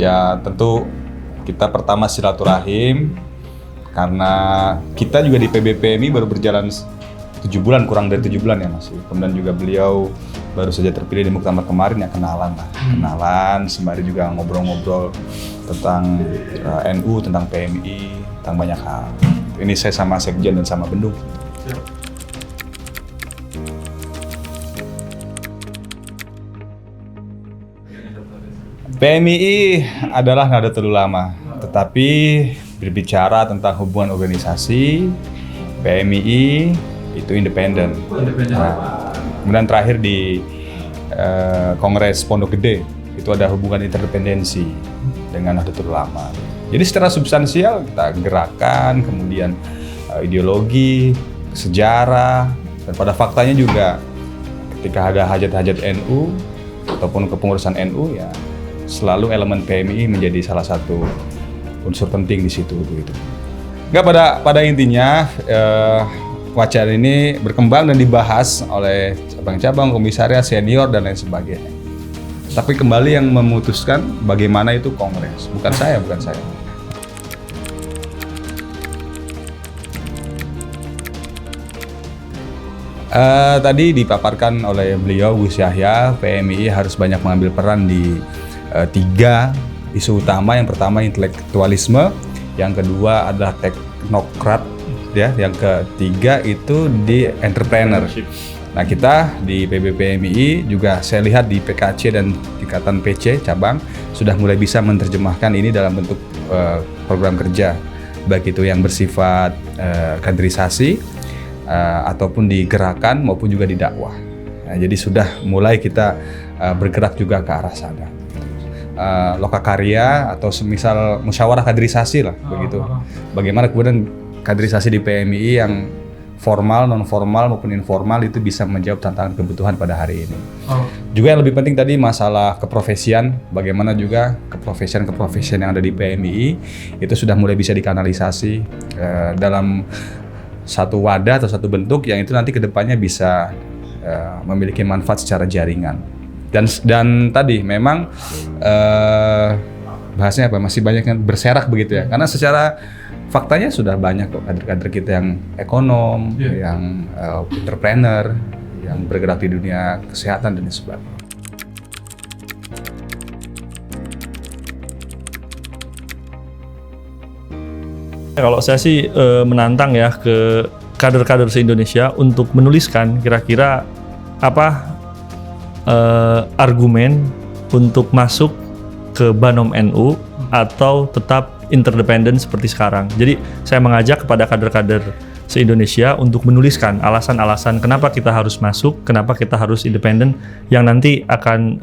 Ya tentu kita pertama silaturahim karena kita juga di PBPMI baru berjalan 7 bulan, kurang dari 7 bulan ya Mas. Kemudian juga beliau baru saja terpilih di Muktamar kemarin ya, kenalan sembari juga ngobrol-ngobrol tentang NU, tentang PMI, tentang banyak hal. Ini saya sama Sekjen dan sama Bendung. PMI adalah Nahdlatul Ulama, tetapi berbicara tentang hubungan organisasi, PMI itu independen. Nah, kemudian terakhir di Kongres Pondok Gede itu ada hubungan interdependensi dengan Nahdlatul Ulama. Jadi secara substansial kita gerakan, kemudian ideologi, sejarah, dan pada faktanya juga ketika ada hajat-hajat NU ataupun kepengurusan NU ya selalu elemen PMI menjadi salah satu unsur penting di situ begitu. Enggak, pada intinya wacana ini berkembang dan dibahas oleh cabang-cabang, komisariat, senior dan lain sebagainya. Tapi kembali yang memutuskan bagaimana itu Kongres, bukan saya. Tadi dipaparkan oleh beliau Gus Yahya, PMI harus banyak mengambil peran di 3 isu utama. Yang pertama intelektualisme, yang kedua adalah teknokrat, ya, yang ketiga itu di entrepreneurship. Nah kita di PBPMI juga saya lihat di PKC dan tingkatan PC cabang sudah mulai bisa menerjemahkan ini dalam bentuk program kerja, baik itu yang bersifat kaderisasi ataupun di gerakan maupun juga di dakwah. Nah, jadi sudah mulai kita bergerak juga ke arah sana. Lokakarya atau semisal musyawarah kaderisasi lah begitu. Bagaimana kemudian kaderisasi di PMI yang formal, non formal maupun informal itu bisa menjawab tantangan kebutuhan pada hari ini. Juga yang lebih penting tadi masalah keprofesian, bagaimana juga keprofesian yang ada di PMI itu sudah mulai bisa dikanalisasi dalam satu wadah atau satu bentuk yang itu nanti kedepannya bisa memiliki manfaat secara jaringan. Dan tadi memang bahasnya apa, masih banyak yang berserak begitu ya, karena secara faktanya sudah banyak kok kader-kader kita yang ekonom, yang entrepreneur, yang bergerak di dunia kesehatan dan sebagainya. Kalau saya sih menantang ya ke kader-kader se-Indonesia untuk menuliskan kira-kira apa argumen untuk masuk ke Banom NU atau tetap interdependen seperti sekarang. Jadi saya mengajak kepada kader-kader se-Indonesia untuk menuliskan alasan-alasan kenapa kita harus masuk, kenapa kita harus independen, yang nanti akan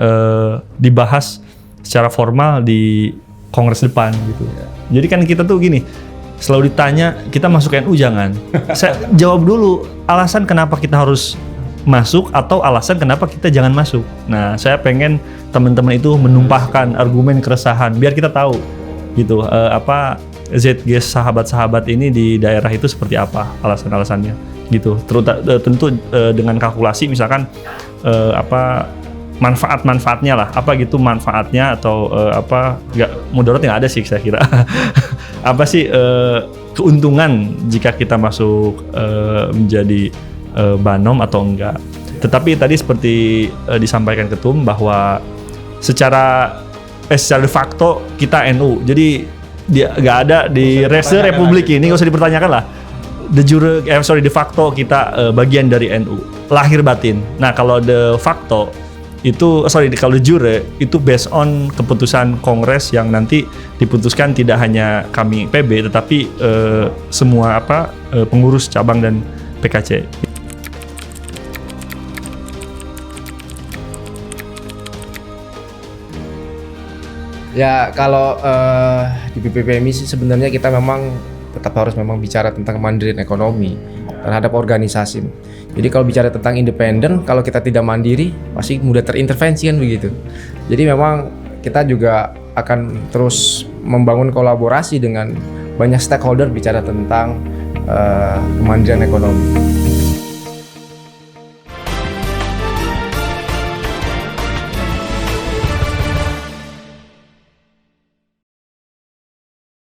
dibahas secara formal di Kongres depan gitu. Jadi kan kita tuh gini, selalu ditanya kita masuk NU jangan. Saya jawab dulu alasan kenapa kita harus masuk atau alasan kenapa kita jangan masuk. Nah, saya pengen teman-teman itu menumpahkan argumen keresahan biar kita tahu gitu apa ZG sahabat-sahabat ini di daerah itu seperti apa alasan-alasannya gitu. Tentu dengan kalkulasi misalkan apa manfaat-manfaatnya lah, apa gitu manfaatnya atau apa nggak mudaratnya nggak ada sih saya kira. Apa sih keuntungan jika kita masuk menjadi Banom atau enggak. Tetapi tadi seperti disampaikan Ketum bahwa secara de facto kita NU. Jadi dia nggak ada di rese Republik ini, nggak usah dipertanyakan lah. De facto kita bagian dari NU, lahir batin. Nah kalau de facto itu kalau de jure itu based on keputusan Kongres yang nanti diputuskan tidak hanya kami PB tetapi semua pengurus cabang dan PKC. Ya kalau di BPPMI sih sebenarnya kita memang tetap harus memang bicara tentang kemandirian ekonomi terhadap organisasi. Jadi kalau bicara tentang independen, kalau kita tidak mandiri pasti mudah terintervensi kan begitu. Jadi memang kita juga akan terus membangun kolaborasi dengan banyak stakeholder bicara tentang kemandirian ekonomi.